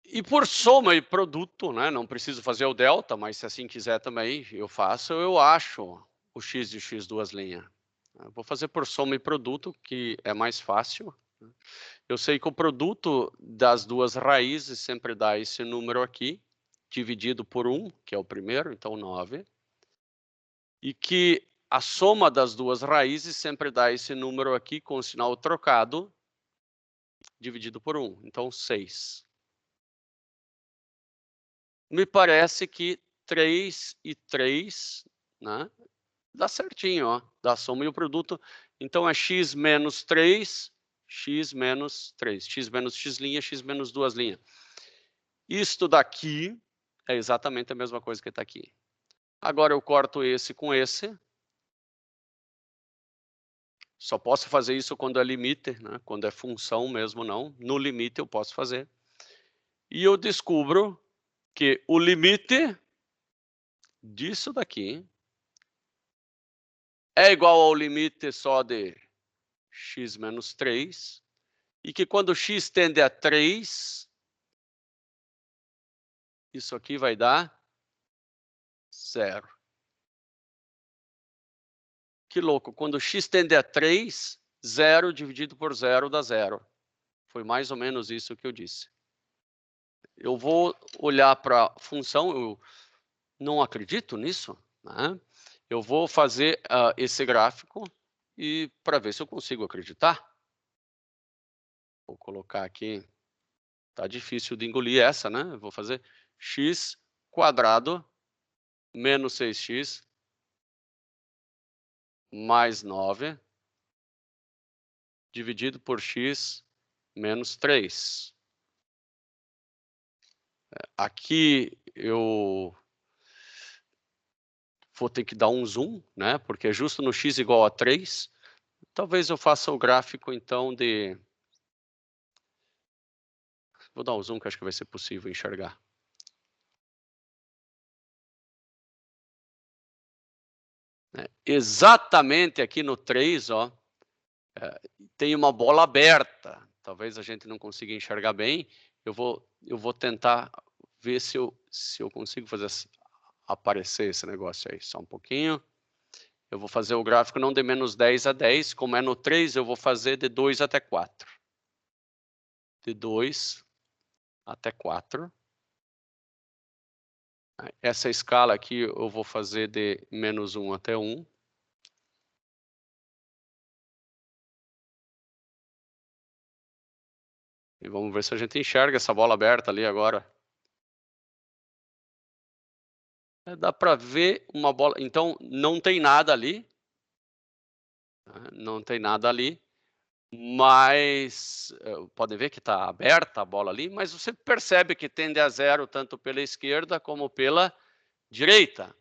E por soma e produto, né, não preciso fazer o delta, mas se assim quiser também eu faço, eu acho o x e o x duas linhas. Vou fazer por soma e produto, que é mais fácil. Eu sei que o produto das duas raízes sempre dá esse número aqui, dividido por 1, que é o primeiro, então 9. E que a soma das duas raízes sempre dá esse número aqui com o sinal trocado, dividido por 1, então 6. Me parece que 3 e 3, né, dá certinho, ó, dá a soma e o produto. Então, é x menos 3, x menos 3, x menos x', x menos duas linhas. Isto daqui é exatamente a mesma coisa que está aqui. Agora, eu corto esse com esse. Só posso fazer isso quando é limite, né? Quando é função mesmo, não. No limite, eu posso fazer. E eu descubro que o limite disso daqui é igual ao limite só de x menos 3, e que quando x tende a 3, isso aqui vai dar 0. Que louco, quando x tende a 3, 0 dividido por 0 dá 0. Foi mais ou menos isso que eu disse. Eu vou olhar para a função, eu não acredito nisso, né? Eu vou fazer esse gráfico e para ver se eu consigo acreditar. Vou colocar aqui, tá difícil de engolir essa, né? Eu vou fazer x quadrado menos 6x mais 9 dividido por x menos 3. Aqui eu vou ter que dar um zoom, né? Porque é justo no x igual a 3. Talvez eu faça o gráfico, então, de... Vou dar um zoom, que acho que vai ser possível enxergar. Exatamente aqui no 3, ó, tem uma bola aberta. Talvez a gente não consiga enxergar bem. Eu vou tentar ver se eu consigo fazer aparecer esse negócio aí. Só um pouquinho. Eu vou fazer o gráfico não de menos 10 a 10. Como é no 3, eu vou fazer de 2 até 4. De 2 até 4. Essa escala aqui eu vou fazer de menos 1 até 1. E vamos ver se a gente enxerga essa bola aberta ali agora. Dá para ver uma bola. Então, não tem nada ali. Não tem nada ali. Mas, pode ver que está aberta a bola ali, mas você percebe que tende a 0 tanto pela esquerda como pela direita.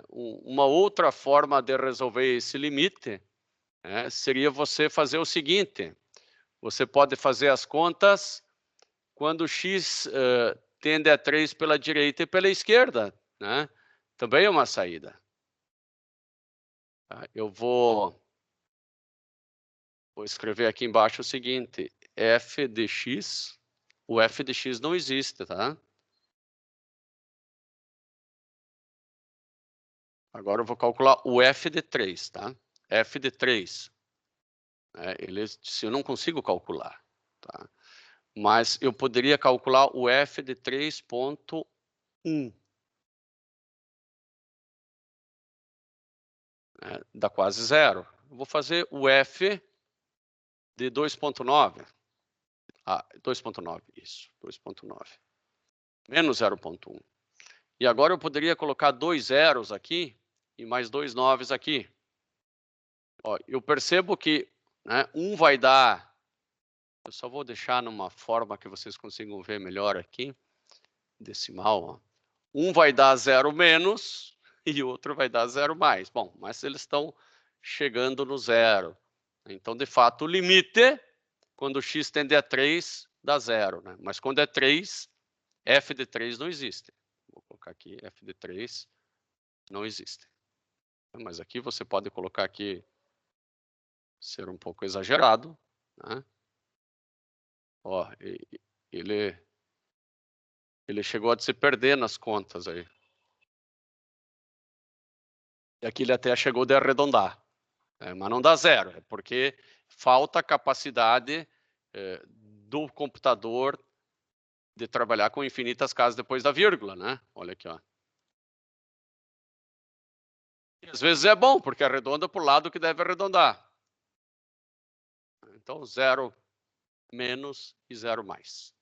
Uma outra forma de resolver esse limite seria você fazer o seguinte. Você pode fazer as contas quando x tende a 3 pela direita e pela esquerda, né? Também é uma saída. Eu vou Vou escrever aqui embaixo o seguinte, f de x, o f de x não existe, tá? Agora eu vou calcular o f de 3, tá? F de 3. Se eu não consigo calcular, tá? Mas eu poderia calcular o f de 3,1. Dá quase zero. Eu vou fazer o f de 2,9. 2,9, isso, 2,9. Menos 0,1. E agora eu poderia colocar 2 zeros aqui e mais 2 noves aqui. Ó, eu percebo que 1 vai dar... Eu só vou deixar numa forma que vocês consigam ver melhor aqui. Decimal, ó. 1 vai dar 0 menos e o outro vai dar 0 mais. Bom, mas eles estão chegando no zero. Então, de fato, o limite, quando x tende a 3, dá 0. Né? Mas quando é 3, f de 3 não existe. Vou colocar aqui, f de 3 não existe. Mas aqui você pode colocar aqui, ser um pouco exagerado. Né? Ó, ele chegou a se perder nas contas aí. E aqui ele até chegou de arredondar. Mas não dá zero, é porque falta a capacidade do computador de trabalhar com infinitas casas depois da vírgula, né? Olha aqui, ó. E às vezes é bom, porque arredonda para o lado que deve arredondar. Então, 0 menos e 0 mais.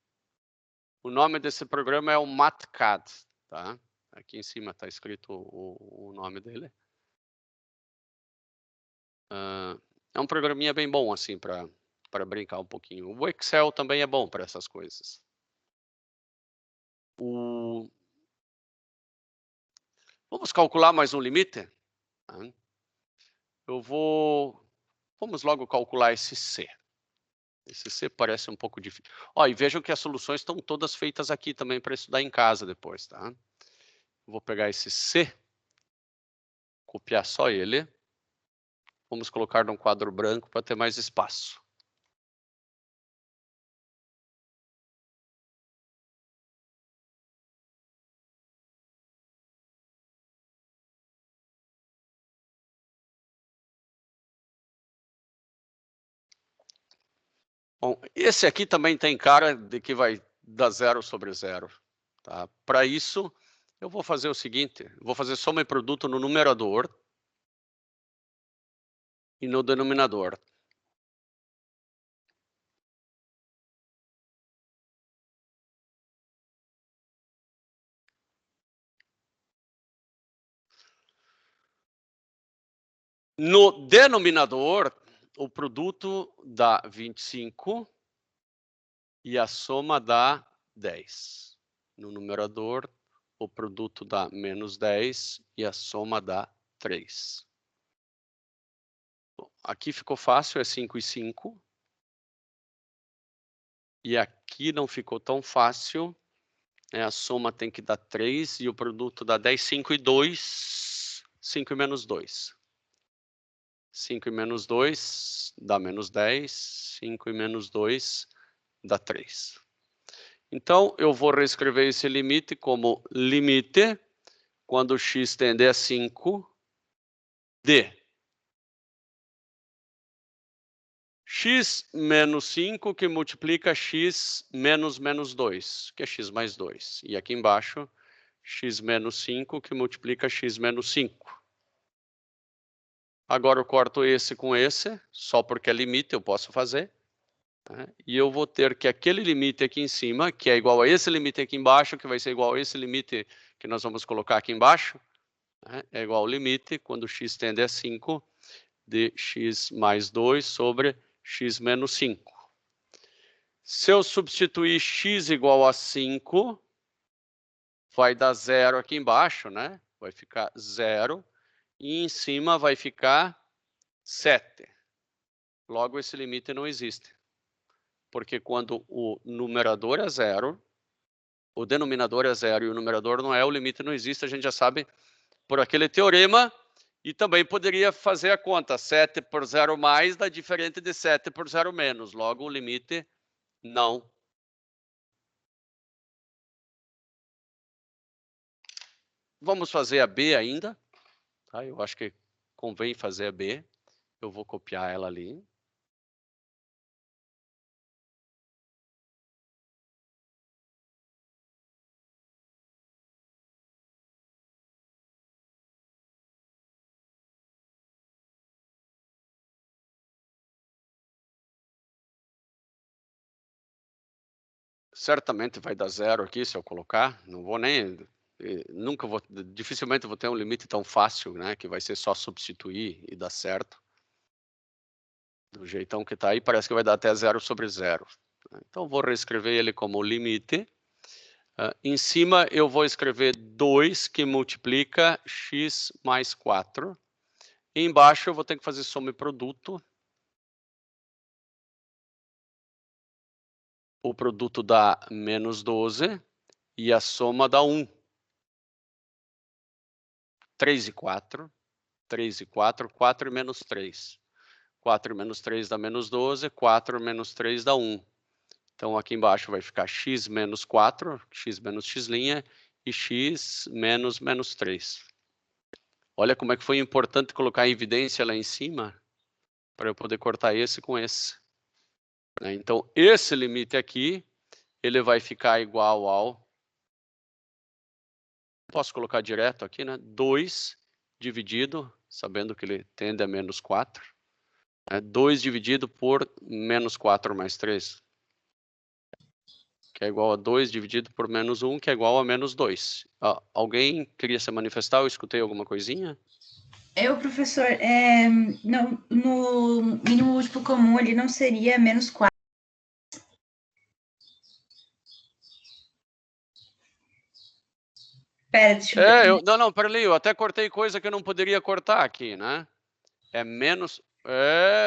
O nome desse programa é o MATCAD, tá? Aqui em cima está escrito o nome dele. É um programinha bem bom, assim, para brincar um pouquinho. O Excel também é bom para essas coisas. Vamos calcular mais um limite? Vamos logo calcular esse C. Esse C parece um pouco difícil. Ó, e vejam que as soluções estão todas feitas aqui também para estudar em casa depois, tá? Vou pegar esse C, copiar só ele. Vamos colocar num quadro branco para ter mais espaço. Bom, esse aqui também tem cara de que vai dar 0 sobre 0. Tá? Para isso, eu vou fazer o seguinte, vou fazer soma e produto no numerador e no denominador. No denominador, o produto dá 25 e a soma dá 10. No numerador, o produto dá menos 10 e a soma dá 3. Bom, aqui ficou fácil, é 5 e 5. E aqui não ficou tão fácil. A soma tem que dar 3 e o produto dá 10, 5 e 2. 5 e menos 2. 5 e menos 2 dá menos 10. 5 e menos 2 dá 3. Então, eu vou reescrever esse limite como limite, quando x tende a 5, de x menos 5 que multiplica x menos menos 2, que é x mais 2. E aqui embaixo, x menos 5 que multiplica x menos 5. Agora eu corto esse com esse, só porque é limite, eu posso fazer. E eu vou ter que aquele limite aqui em cima, que é igual a esse limite aqui embaixo, que vai ser igual a esse limite que nós vamos colocar aqui embaixo, é igual ao limite, quando x tende a 5, de x mais 2 sobre x menos 5. Se eu substituir x igual a 5, vai dar 0 aqui embaixo, né? Vai ficar 0. E em cima vai ficar 7. Logo, esse limite não existe. Porque quando o numerador é 0, o denominador é 0 e o numerador não é, o limite não existe, a gente já sabe por aquele teorema. E também poderia fazer a conta. 7 por 0 mais dá diferente de 7 por 0 menos. Logo, o limite não. Vamos fazer a B ainda. Tá? Eu acho que convém fazer a B. Eu vou copiar ela ali. Certamente vai dar 0 aqui se eu colocar. Não vou nem... Nunca vou... Dificilmente vou ter um limite tão fácil, né? Que vai ser só substituir e dar certo. Do jeitão que está aí, parece que vai dar até 0 sobre 0. Então, vou reescrever ele como limite. Em cima, eu vou escrever 2 que multiplica x mais 4. E embaixo, eu vou ter que fazer soma e produto. O produto dá menos 12 e a soma dá 1. 3 e 4. 3 e 4, 4 e menos 3. 4 menos 3 dá menos 12, 4 menos 3 dá 1. Então, aqui embaixo vai ficar x menos 4, x menos x', e x menos menos 3. Olha como é que foi importante colocar a evidência lá em cima, para eu poder cortar esse com esse. Então, esse limite aqui, ele vai ficar igual ao... Posso colocar direto aqui, né? 2 dividido, sabendo que ele tende a menos 4. 2 dividido por menos 4 mais 3. Que é igual a 2 dividido por menos 1, que é igual a menos 2. Alguém queria se manifestar? Eu escutei alguma coisinha? Professor, no mínimo múltiplo comum ali não seria menos 4? Pera, deixa eu ver. Não, peraí, eu até cortei coisa que eu não poderia cortar aqui, né? É menos...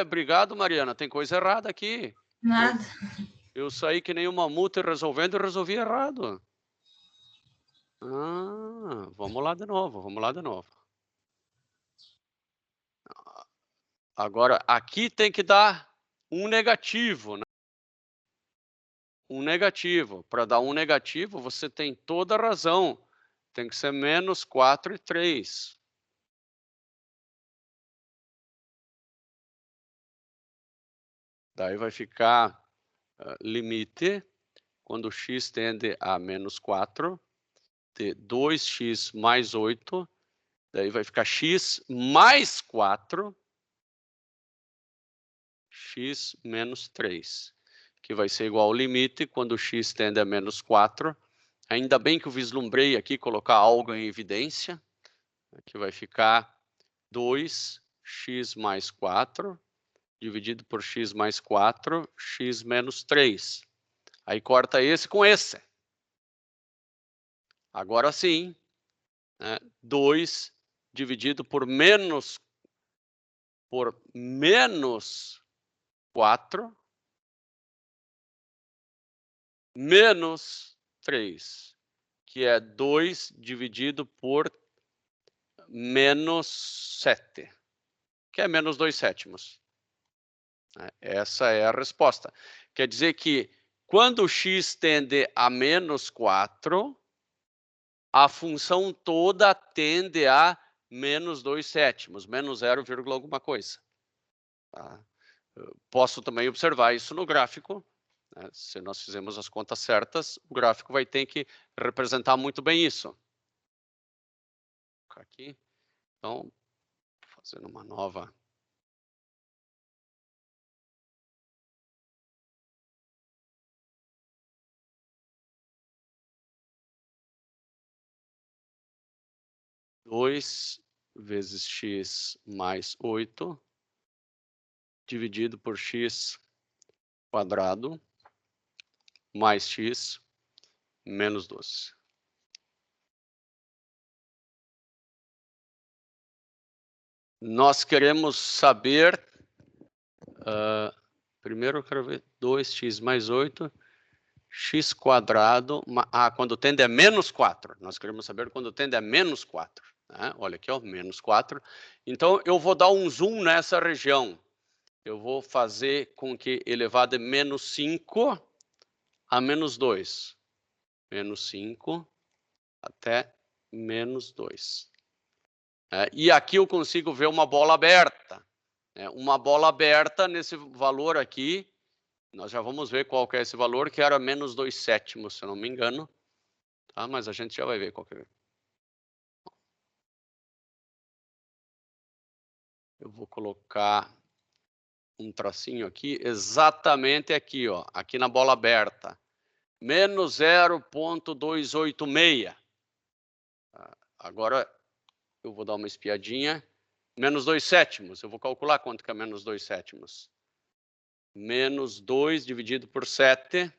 obrigado, Mariana, tem coisa errada aqui. Nada. Eu saí que nem uma multa resolvendo e resolvi errado. Vamos lá de novo, vamos lá de novo. Agora, aqui tem que dar um negativo, né? Um negativo. Para dar um negativo, você tem toda a razão. Tem que ser menos 4 e 3. Daí vai ficar limite, quando x tende a menos 4, de 2x mais 8. Daí vai ficar x mais 4, x menos 3. Que vai ser igual ao limite, quando x tende a menos 4. Ainda bem que eu vislumbrei aqui colocar algo em evidência. Aqui vai ficar 2x mais 4, dividido por x mais 4, x menos 3. Aí corta esse com esse. Agora sim, 2 dividido por menos 4, menos 3, que é 2 dividido por menos 7, que é menos 2/7. Essa é a resposta. Quer dizer que quando x tende a menos 4, a função toda tende a menos 2/7, menos 0, alguma coisa. Tá? Posso também observar isso no gráfico. Né? Se nós fizermos as contas certas, o gráfico vai ter que representar muito bem isso. Aqui. Então, fazendo uma nova... (2 vezes x mais 8 dividido por x quadrado mais x menos 12. Nós queremos saber... primeiro eu quero ver 2x mais 8, x quadrado... quando tende a menos 4. Nós queremos saber quando tende a menos 4. né? Olha aqui, ó, menos 4. Então, eu vou dar um zoom nessa região. Eu vou fazer com que elevado de menos 5 a menos 2. Menos 5 até menos 2. E aqui eu consigo ver uma bola aberta. Uma bola aberta nesse valor aqui, nós já vamos ver qual que é esse valor, que era menos 2/7, se eu não me engano. Tá? Mas a gente já vai ver qual que é. Eu vou colocar um tracinho aqui, exatamente aqui, ó, aqui na bola aberta. Menos 0,286. Agora eu vou dar uma espiadinha. Menos 2/7. Eu vou calcular quanto que é menos 2/7. Menos 2 dividido por 7,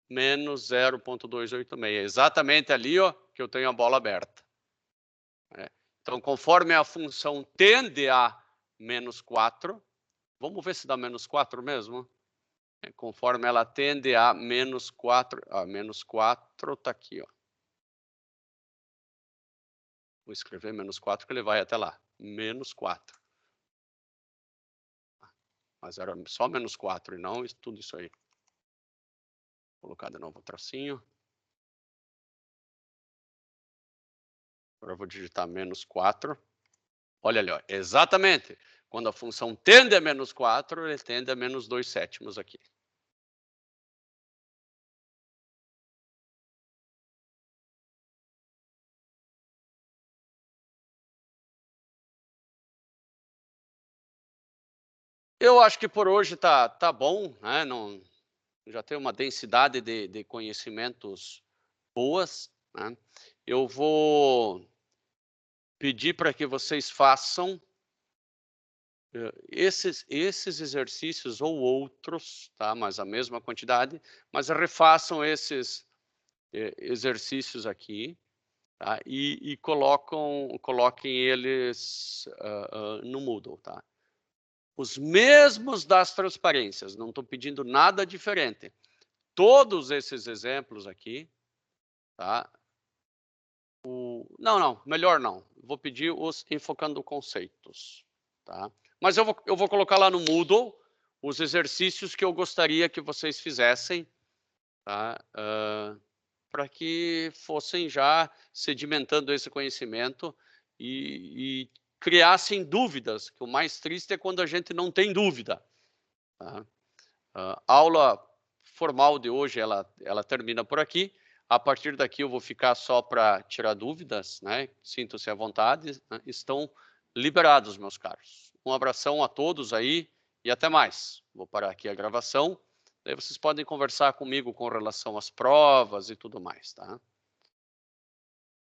menos 0,286. Exatamente ali, ó, que eu tenho a bola aberta. Então, conforme a função tende a menos 4, vamos ver se dá menos 4 mesmo? Conforme ela tende a menos 4, menos 4 está aqui, ó. Vou escrever menos 4 que ele vai até lá. Menos 4. Mas era só menos 4 e não tudo isso aí. Vou colocar de novo o tracinho. Agora eu vou digitar menos 4. Olha ali, ó, exatamente. Quando a função tende a menos 4, ele tende a menos 2/7 aqui. Eu acho que por hoje tá bom, né? Não, já tem uma densidade de conhecimentos boas, né? Eu vou pedir para que vocês façam esses exercícios ou outros, tá? Mas a mesma quantidade, mas refaçam esses exercícios aqui, tá? E coloquem eles no Moodle, tá? Os mesmos das transparências, não estou pedindo nada diferente. Todos esses exemplos aqui, tá? Não, melhor não. Vou pedir os enfocando conceitos, tá? Mas eu vou colocar lá no Moodle os exercícios que eu gostaria que vocês fizessem, tá? Para que fossem já sedimentando esse conhecimento e criassem dúvidas, que o mais triste é quando a gente não tem dúvida. Tá? A aula formal de hoje, ela termina por aqui. A partir daqui eu vou ficar só para tirar dúvidas, né? Sintam-se à vontade, né? Estão liberados, meus caros. Um abração a todos aí e até mais. Vou parar aqui a gravação. Daí vocês podem conversar comigo com relação às provas e tudo mais, tá?